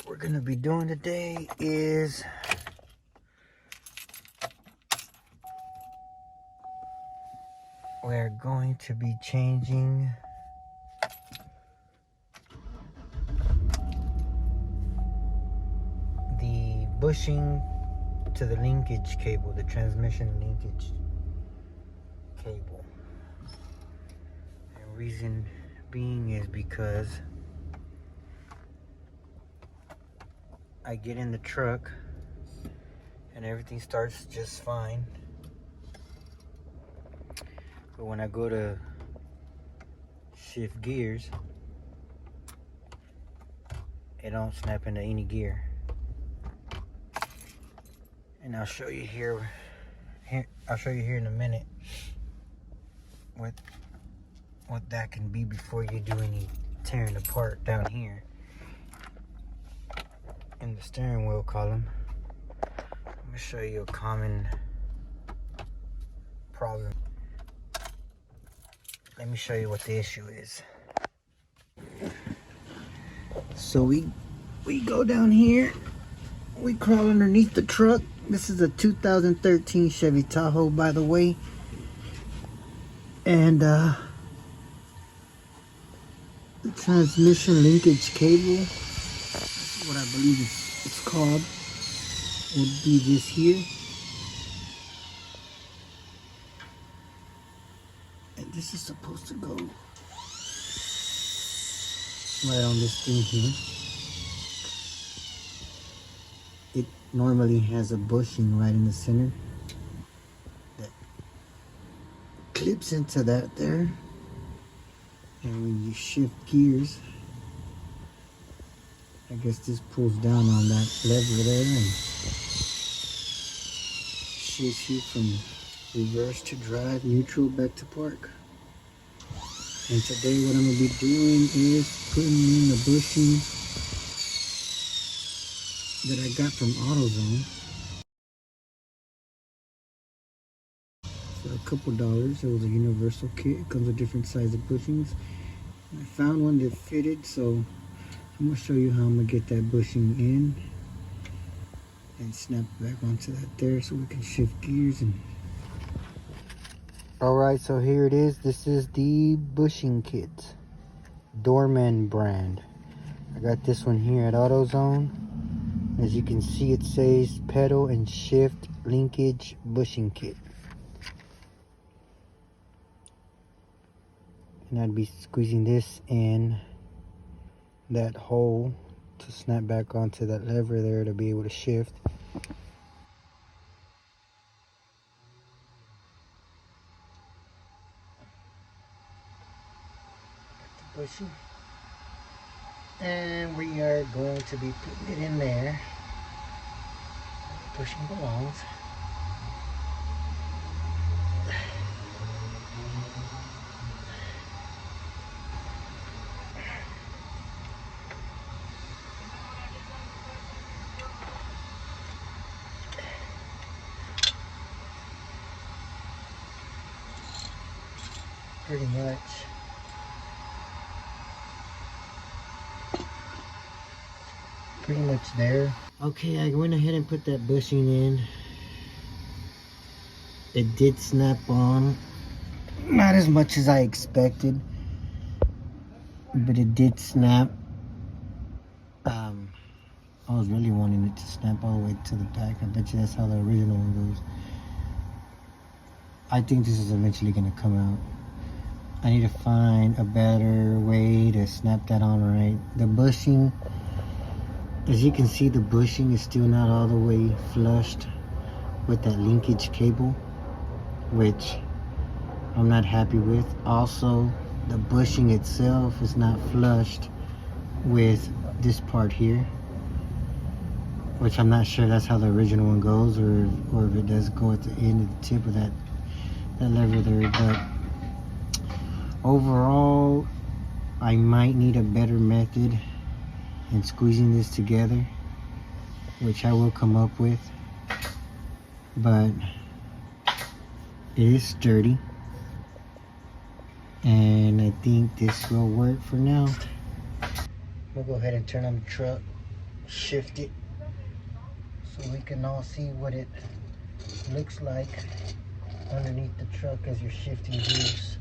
we're gonna be doing today is we're going to be changing the bushing to the linkage cable, the transmission linkage cable. And reason being is because I get in the truck and everything starts just fine, but when I go to shift gears, it don't snap into any gear. And I'll show you here in a minute what that can be before you do any tearing apart down here in the steering wheel column. I'm gonna show you a common problem. Let me show you what the issue is. So we go down here, we crawl underneath the truck. This is a 2013 Chevy Tahoe, by the way. And the transmission linkage cable, that's what I believe it's called, would be this here. And this is supposed to go right on this thing here. It normally has a bushing right in the center that clips into that there. And when you shift gears, I guess this pulls down on that lever there and shifts you from reverse to drive, neutral back to park. And today what I'm going to be doing is putting in the bushing that I got from AutoZone for a couple dollars. It was a universal kit. It comes with different sizes of bushings. I found one that fitted, so I'm going to show you how I'm going to get that bushing in and snap back onto that there so we can shift gears. And alright, so here it is. This is the bushing kit, Dorman brand. I got this one here at AutoZone. As you can see, it says pedal and shift linkage bushing kit. And I'd be squeezing this in that hole to snap back onto that lever there to be able to shift. Got the bushing. And we are going to be putting it in there. Bushing belongs. Pretty much there. Okay, I went ahead and put that bushing in. It did snap on, not as much as I expected, but it did snap. I was really wanting it to snap all the way to the back. I bet you that's how the original one goes. I think this is eventually going to come out. I need to find a better way to snap that on right. The bushing, as you can see, the bushing is still not all the way flushed with that linkage cable, which I'm not happy with. Also, the bushing itself is not flushed with this part here, which I'm not sure that's how the original one goes, or if it does go at the end of the tip of that lever there. But overall, I might need a better method in squeezing this together, which I will come up with. But it is sturdy, and I think this will work for now. I'm gonna go ahead and turn on the truck shift it so we can all see what it looks like underneath the truck as you're shifting gears.